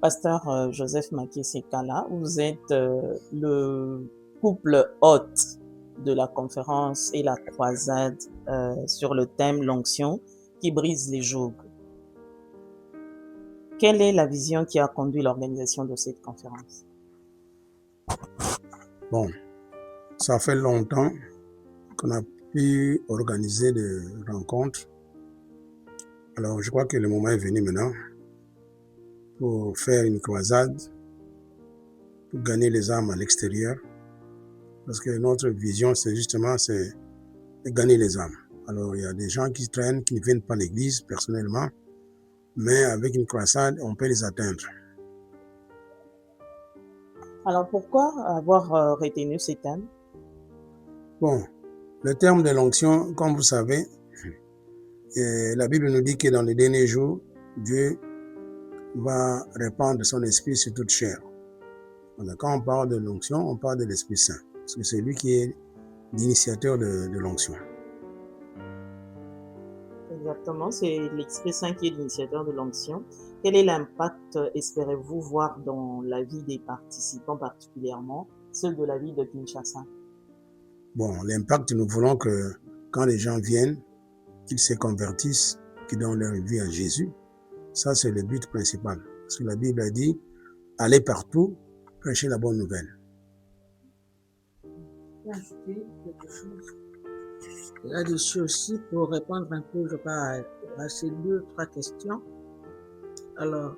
Pasteur Joseph Makie-Sekala, vous êtes le couple hôte de la conférence et la croisade sur le thème l'onction qui brise les jougs. Quelle est la vision qui a conduit l'organisation de cette conférence? Bon, ça fait longtemps qu'on a pu organiser des rencontres. Alors, je crois que le moment est venu maintenant pour faire une croisade, pour gagner les âmes à l'extérieur. Parce que notre vision, c'est justement de gagner les âmes. Alors, il y a des gens qui traînent, qui ne viennent pas à l'église personnellement, mais avec une croisade, on peut les atteindre. Alors, pourquoi avoir retenu ces thèmes? Bon, le terme de l'onction, comme vous savez, la Bible nous dit que dans les derniers jours, Dieu va répandre son esprit sur toute chair. Donc, quand on parle de l'onction, on parle de l'Esprit Saint, parce que c'est lui qui est l'initiateur de l'onction. Exactement, c'est l'Esprit Saint qui est l'initiateur de l'onction. Quel est l'impact, espérez-vous, voir dans la vie des participants, particulièrement ceux de la ville de Kinshasa? Bon, l'impact, nous voulons que quand les gens viennent, qu'ils se convertissent, qu'ils donnent leur vie à Jésus. Ça, c'est le but principal. Parce que la Bible a dit, allez partout, prêchez la bonne nouvelle. Ajouter quelque chose là-dessus aussi pour répondre un peu, je crois, à ces 2-3 questions. Alors,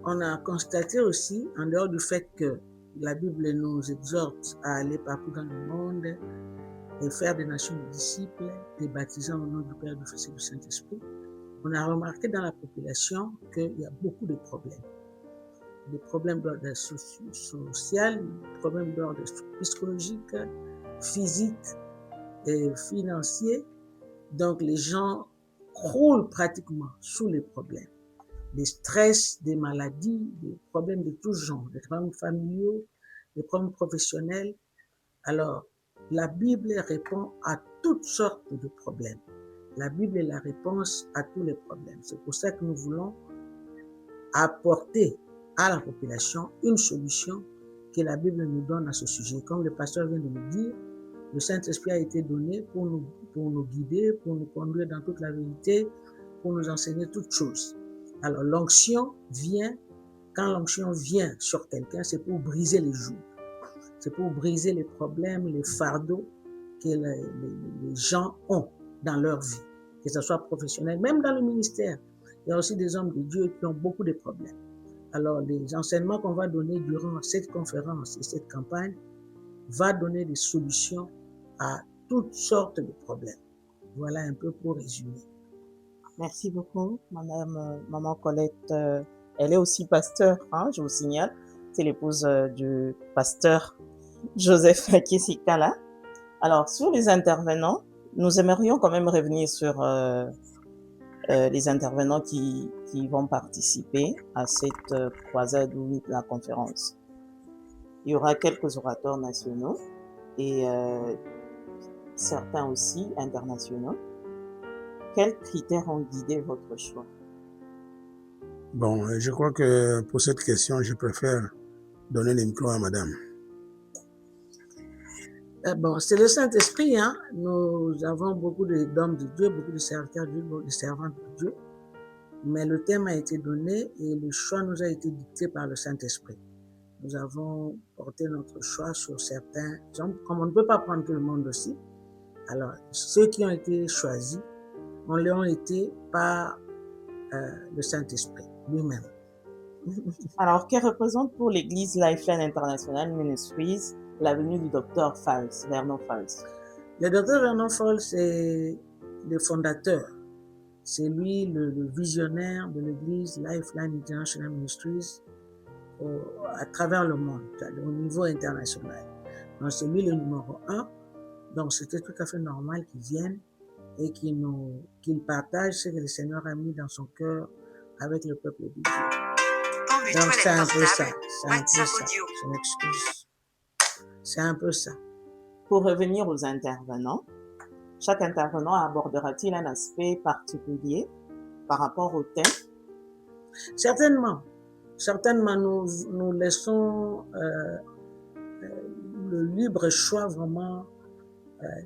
on a constaté aussi, en dehors du fait que la Bible nous exhorte à aller partout dans le monde et faire des nations de disciples, les baptisant au nom du Père, du Fils et du Saint-Esprit, on a remarqué dans la population qu'il y a beaucoup de problèmes. Des problèmes d'ordre social, des problèmes d'ordre psychologique, physique et financier. Donc, les gens croulent pratiquement sous les problèmes. Des stress, des maladies, des problèmes de tous genres, des problèmes familiaux, des problèmes professionnels. Alors, la Bible répond à toutes sortes de problèmes. La Bible est la réponse à tous les problèmes. C'est pour ça que nous voulons apporter à la population une solution que la Bible nous donne à ce sujet. Comme le pasteur vient de nous dire, le Saint-Esprit a été donné pour nous guider, pour nous conduire dans toute la vérité, pour nous enseigner toutes choses. Alors, l'onction vient, quand l'onction vient sur quelqu'un, c'est pour briser les jougs. C'est pour briser les problèmes, les fardeaux que les gens ont dans leur vie, que ce soit professionnel, même dans le ministère. Il y a aussi des hommes de Dieu qui ont beaucoup de problèmes. Alors, les enseignements qu'on va donner durant cette conférence et cette campagne va donner des solutions à toutes sortes de problèmes. Voilà un peu pour résumer. Merci beaucoup, Maman Colette. Elle est aussi pasteur, hein, je vous signale. C'est l'épouse du pasteur Joseph Makie-Sekala. Alors, sur les intervenants, nous aimerions quand même revenir sur les intervenants qui vont participer à cette croisade ou la conférence. Il y aura quelques orateurs nationaux et certains aussi internationaux. Quels critères ont guidé votre choix? Bon, je crois que pour cette question, je préfère donner le micro à madame. Bon, c'est le Saint-Esprit, hein. Nous avons beaucoup d'hommes de Dieu, beaucoup de serviteurs de Dieu, beaucoup de servantes de Dieu. Mais le thème a été donné et le choix nous a été dicté par le Saint-Esprit. Nous avons porté notre choix sur certains hommes, comme on ne peut pas prendre tout le monde aussi. Alors, ceux qui ont été choisis, on l'ont été par le Saint-Esprit lui-même. Alors, que représente pour l'Église Lifeline International Ministries la venue du docteur Vernon Falls? Le docteur Vernon Falls est le fondateur. C'est lui le visionnaire de l'Église Lifeline International Ministries à travers le monde, au niveau international. Donc, c'est lui le numéro 1. Donc, c'était tout à fait normal qu'il vienne et qu'il partage ce que le Seigneur a mis dans son cœur avec le peuple de Dieu. Donc, c'est un peu ça. C'est un peu ça. Je m'excuse. C'est un peu ça. Pour revenir aux intervenants, chaque intervenant abordera-t-il un aspect particulier par rapport au thème? Certainement. certainement, nous laissons le libre choix, vraiment,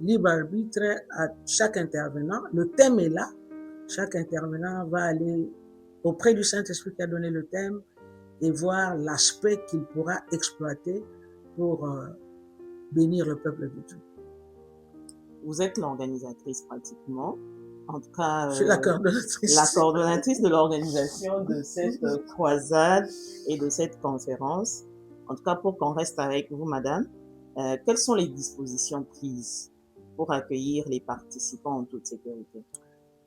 libre arbitre à chaque intervenant. Le thème est là. Chaque intervenant va aller auprès du Saint-Esprit qui a donné le thème et voir l'aspect qu'il pourra exploiter pour bénir le peuple de Dieu. Vous êtes l'organisatrice pratiquement. En tout cas, Je suis la coordonnatrice. La coordonnatrice de l'organisation de cette croisade et de cette conférence. En tout cas, pour qu'on reste avec vous, madame, quelles sont les dispositions prises pour accueillir les participants en toute sécurité?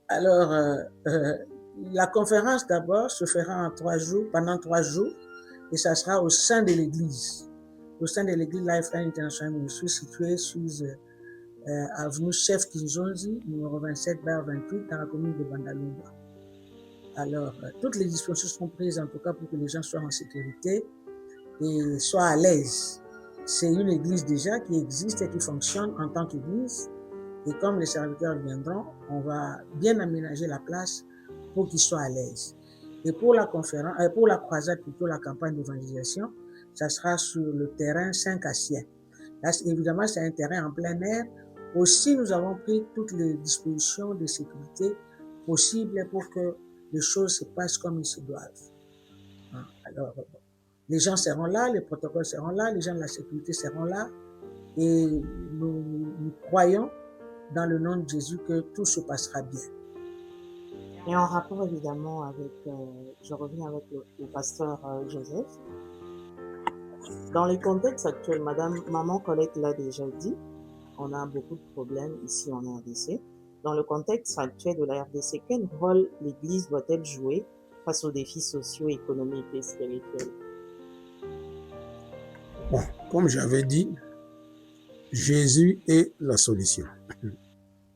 Alors, la conférence d'abord se fera en 3 jours, pendant 3 jours, et ça sera au sein de l'église. Au sein de l'église Lifeline International Ministry, située sous avenue Chef Kinzonzi, numéro 27/28, dans la commune de Bandalumba. Alors, toutes les dispositions sont prises, en tout cas, pour que les gens soient en sécurité et soient à l'aise. C'est une église déjà qui existe et qui fonctionne en tant qu'église. Et comme les serviteurs viendront, on va bien aménager la place pour qu'ils soient à l'aise. Et pour la conférence, pour la croisade, plutôt la campagne d'évangélisation, ça sera sur le terrain Saint-Cassien. Là, évidemment, c'est un terrain en plein air. Aussi, nous avons pris toutes les dispositions de sécurité possibles pour que les choses se passent comme ils se doivent. Alors, les gens seront là, les protocoles seront là, les gens de la sécurité seront là. Et nous croyons dans le nom de Jésus que tout se passera bien. Et en rapport évidemment avec, je reviens avec le pasteur Joseph. Dans le contexte actuel, maman Colette l'a déjà dit, on a beaucoup de problèmes ici en RDC. Dans le contexte actuel de la RDC, quel rôle l'Église doit-elle jouer face aux défis sociaux, économiques et spirituels? Bon, comme j'avais dit, Jésus est la solution.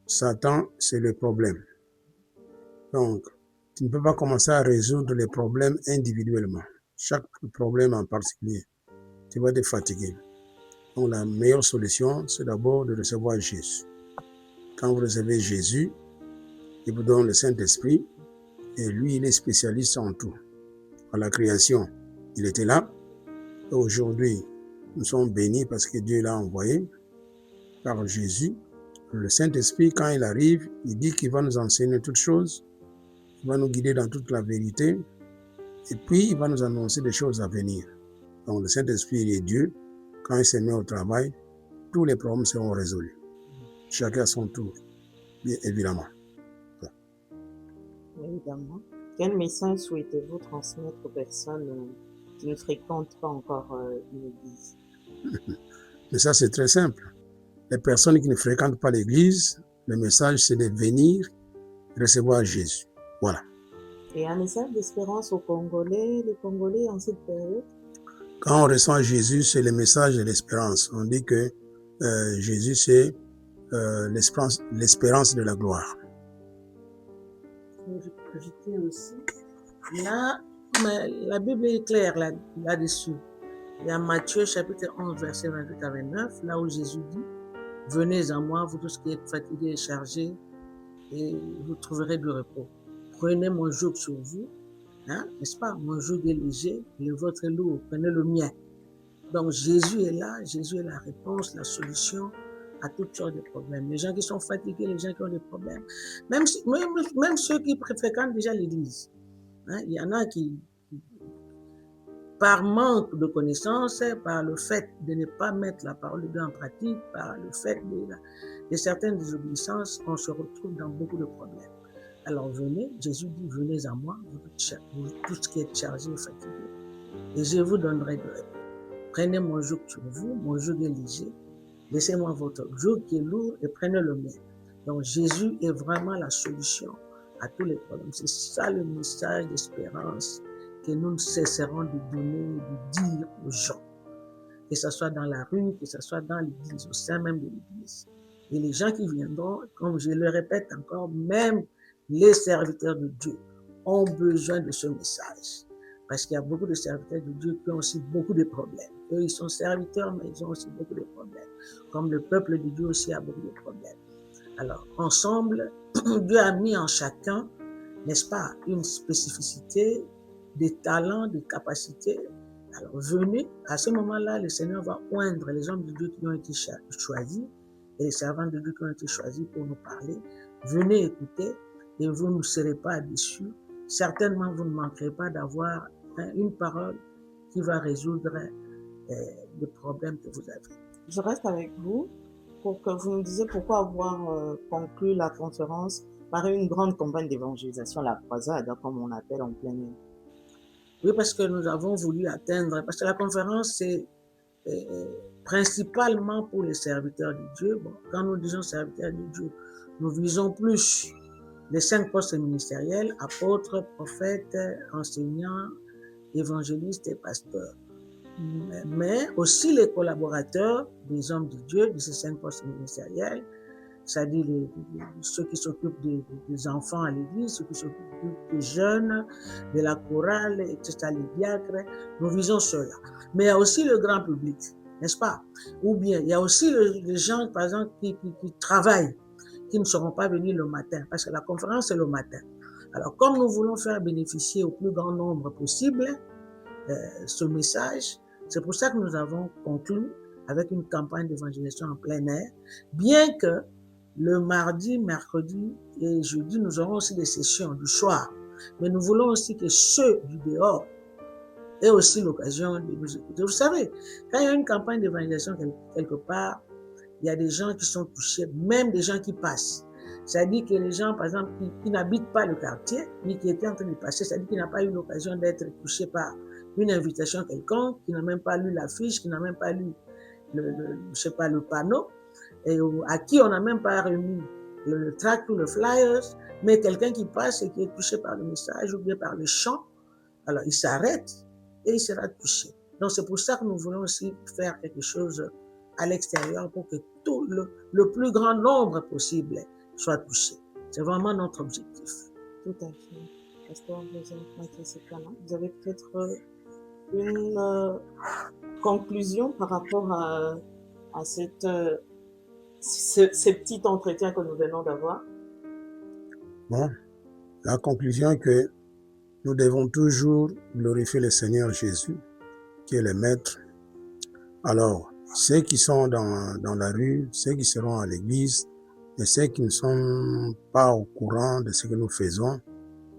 Satan, c'est le problème. Donc, tu ne peux pas commencer à résoudre les problèmes individuellement. Chaque problème en particulier, tu vas te fatiguer. Donc, la meilleure solution, c'est d'abord de recevoir Jésus. Quand vous recevez Jésus, il vous donne le Saint-Esprit et lui, il est spécialiste en tout. À la création, il était là. Et aujourd'hui, nous sommes bénis parce que Dieu l'a envoyé par Jésus. Le Saint-Esprit, quand il arrive, il dit qu'il va nous enseigner toutes choses, il va nous guider dans toute la vérité, et puis il va nous annoncer des choses à venir. Donc le Saint-Esprit, il est Dieu. Quand il se met au travail, tous les problèmes seront résolus. Chacun à son tour, bien évidemment. Évidemment. Quel message souhaitez-vous transmettre aux personnes qui ne fréquentent pas encore une église? Mais ça, c'est très simple. Les personnes qui ne fréquentent pas l'église, le message, c'est de venir recevoir Jésus. Voilà. Et un message d'espérance aux Congolais, les Congolais en cette période? Quand on reçoit Jésus, c'est le message de l'espérance. On dit que Jésus, c'est l'espérance de la gloire. Je peux ajouter aussi, là, la Bible est claire là-dessus. Il y a Matthieu chapitre 11, verset 28 à 29, là où Jésus dit, « Venez à moi, vous tous qui êtes fatigués et chargés, et vous trouverez du repos. Prenez mon joug sur vous, hein, n'est-ce pas? Mon joug est léger, le vôtre est lourd, prenez le mien. » Donc Jésus est là, Jésus est la réponse, la solution à toutes sortes de problèmes. Les gens qui sont fatigués, les gens qui ont des problèmes, même ceux qui fréquentent déjà l'église. Hein, il y en a qui, par manque de connaissances, par le fait de ne pas mettre la parole de Dieu en pratique, par le fait de certaines désobéissances, on se retrouve dans beaucoup de problèmes. Alors venez, Jésus dit, venez à moi, vous tous qui êtes chargés et fatigués, et je vous donnerai de repos. Prenez mon joug sur vous, mon joug est léger, laissez-moi votre joug qui est lourd et prenez le mien. Donc Jésus est vraiment la solution à tous les problèmes. C'est ça le message d'espérance que nous ne cesserons de donner, de dire aux gens. Que ce soit dans la rue, que ce soit dans l'église, au sein même de l'église. Et les gens qui viendront, comme je le répète encore, même les serviteurs de Dieu ont besoin de ce message. Parce qu'il y a beaucoup de serviteurs de Dieu qui ont aussi beaucoup de problèmes. Eux, ils sont serviteurs, mais ils ont aussi beaucoup de problèmes. Comme le peuple de Dieu aussi a beaucoup de problèmes. Alors, ensemble, Dieu a mis en chacun, n'est-ce pas, une spécificité des talents, des capacités. Alors venez, à ce moment-là, le Seigneur va oindre les hommes de Dieu qui ont été choisis et les servants de Dieu qui ont été choisis pour nous parler. Venez écouter et vous ne serez pas déçus. Certainement, vous ne manquerez pas d'avoir une parole qui va résoudre les problèmes que vous avez. Je reste avec vous pour que vous nous disiez pourquoi avoir conclu la conférence par une grande campagne d'évangélisation, la croisade, comme on appelle en plein air. Oui, parce que nous avons voulu atteindre, parce que la conférence, c'est principalement pour les serviteurs de Dieu. Bon, quand nous disons serviteurs de Dieu, nous visons plus les 5 postes ministériels, apôtres, prophètes, enseignants, évangélistes et pasteurs. Mais aussi les collaborateurs des hommes de Dieu, de ces 5 postes ministériels, c'est-à-dire ceux qui s'occupent des enfants à l'église, ceux qui s'occupent des jeunes, de la chorale, etc., les diacres, nous visons ceux-là. Mais il y a aussi le grand public, n'est-ce pas? Ou bien, il y a aussi les gens, par exemple, qui travaillent, qui ne seront pas venus le matin, parce que la conférence, c'est le matin. Alors, comme nous voulons faire bénéficier au plus grand nombre possible ce message, c'est pour ça que nous avons conclu avec une campagne d'évangélisation en plein air, bien que le mardi, mercredi et jeudi, nous aurons aussi des sessions du soir. Mais nous voulons aussi que ceux du dehors aient aussi l'occasion de nous écouter. Vous savez, quand il y a une campagne d'évangélisation quelque part, il y a des gens qui sont touchés, même des gens qui passent. C'est-à-dire que les gens, par exemple, qui n'habitent pas le quartier, mais qui étaient en train de passer, c'est-à-dire qui n'ont pas eu l'occasion d'être touchés par une invitation quelconque, qui n'a même pas lu l'affiche, qui n'a même pas lu le panneau, et à qui on n'a même pas remis le tract ou le flyers, mais quelqu'un qui passe et qui est touché par le message ou bien par le chant, alors il s'arrête et il sera touché. Donc c'est pour ça que nous voulons aussi faire quelque chose à l'extérieur pour que tout le plus grand nombre possible soit touché. C'est vraiment notre objectif. Tout à fait. Pasteur Joseph Mathieu Sekala, vous avez peut-être une conclusion par rapport à ces petits entretiens que nous venons d'avoir? Bon, la conclusion est que nous devons toujours glorifier le Seigneur Jésus, qui est le Maître. Alors, ceux qui sont dans la rue, ceux qui seront à l'église, et ceux qui ne sont pas au courant de ce que nous faisons,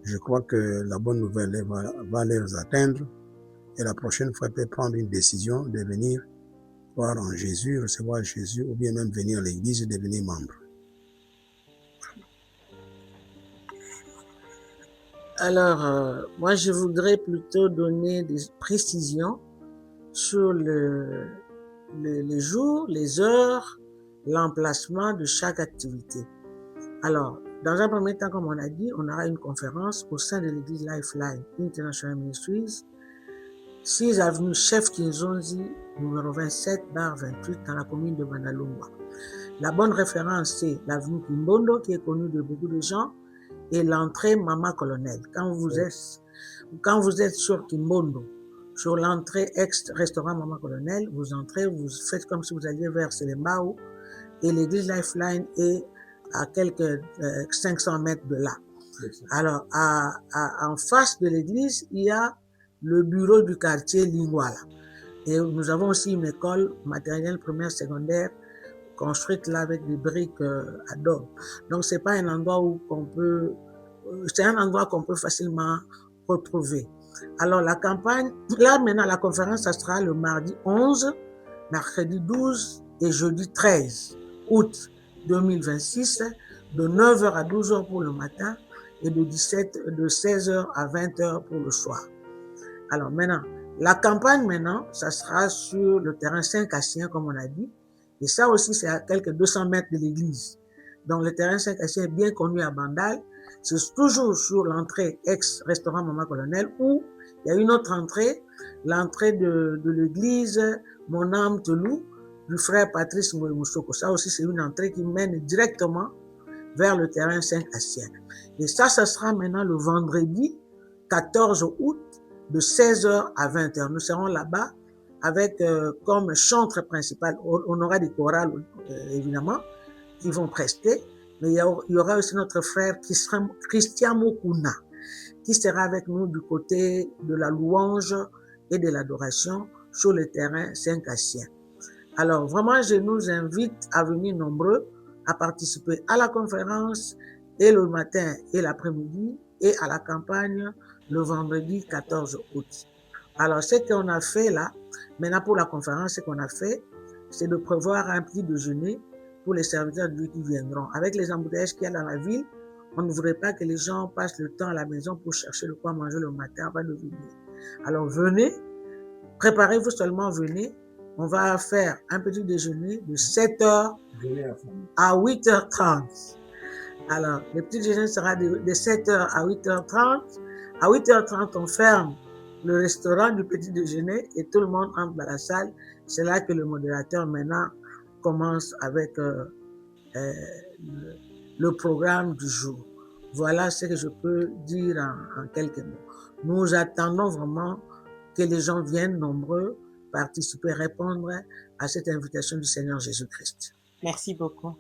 je crois que la bonne nouvelle va les atteindre. Et la prochaine fois, ils peuvent prendre une décision de venir croire en Jésus, recevoir Jésus, ou bien même venir à l'église et devenir membre. Alors, moi, je voudrais plutôt donner des précisions sur les jours, les heures, l'emplacement de chaque activité. Alors, dans un premier temps, comme on a dit, on aura une conférence au sein de l'église Lifeline International Ministries, 6 avenue Chef Kinzonzi, numéro 27/28, dans la commune de Manalungwa. La bonne référence, c'est l'avenue Kimbondo, qui est connue de beaucoup de gens, et l'entrée Mama Colonel. Quand vous êtes sur Kimbondo, sur l'entrée ex-restaurant Mama Colonel, vous entrez, vous faites comme si vous alliez vers Selembao, et l'église Lifeline est à quelques 500 mètres de là. Alors, en face de l'église, il y a le bureau du quartier Lingwala. Et nous avons aussi une école maternelle primaire secondaire construite là avec des briques adobe. Donc, c'est pas un endroit où c'est un endroit qu'on peut facilement retrouver. Alors, la campagne, là maintenant, la conférence, ça sera le mardi 11, mercredi 12 et jeudi 13 août 2026, de 9h à 12h pour le matin et de 16h à 20h pour le soir. Alors maintenant, la campagne maintenant, ça sera sur le terrain Saint-Cassien, comme on a dit, et ça aussi, c'est à quelques 200 mètres de l'église. Donc le terrain Saint-Cassien est bien connu à Bandal, c'est toujours sur l'entrée ex-restaurant Mama Colonel, où il y a une autre entrée, l'entrée de l'église Mon âme te loue, du frère Patrice Moussoko. Ça aussi, c'est une entrée qui mène directement vers le terrain Saint-Cassien. Et ça sera maintenant le vendredi 14 août de 16h à 20h. Nous serons là-bas avec comme chantre principal, on aura des chorales évidemment qui vont prester, mais il y aura aussi notre frère Christian Mokuna qui sera avec nous du côté de la louange et de l'adoration sur le terrain Saint-Cassien. Alors, vraiment, je nous invite à venir nombreux à participer à la conférence et le matin et l'après-midi et à la campagne le vendredi 14 août. Alors, ce qu'on a fait là, maintenant pour la conférence, ce qu'on a fait, c'est de prévoir un petit déjeuner pour les serviteurs de Dieu qui viendront. Avec les embouteillages qu'il y a dans la ville, on ne voudrait pas que les gens passent le temps à la maison pour chercher de quoi manger le matin avant de venir. Alors, venez, préparez-vous seulement, venez. On va faire un petit déjeuner de 7h à 8h30. Alors, le petit déjeuner sera de 7h à 8h30. À 8h30, on ferme le restaurant du petit déjeuner et tout le monde entre dans la salle. C'est là que le modérateur maintenant commence avec le programme du jour. Voilà ce que je peux dire en quelques mots. Nous attendons vraiment que les gens viennent nombreux participer, répondre à cette invitation du Seigneur Jésus-Christ. Merci beaucoup.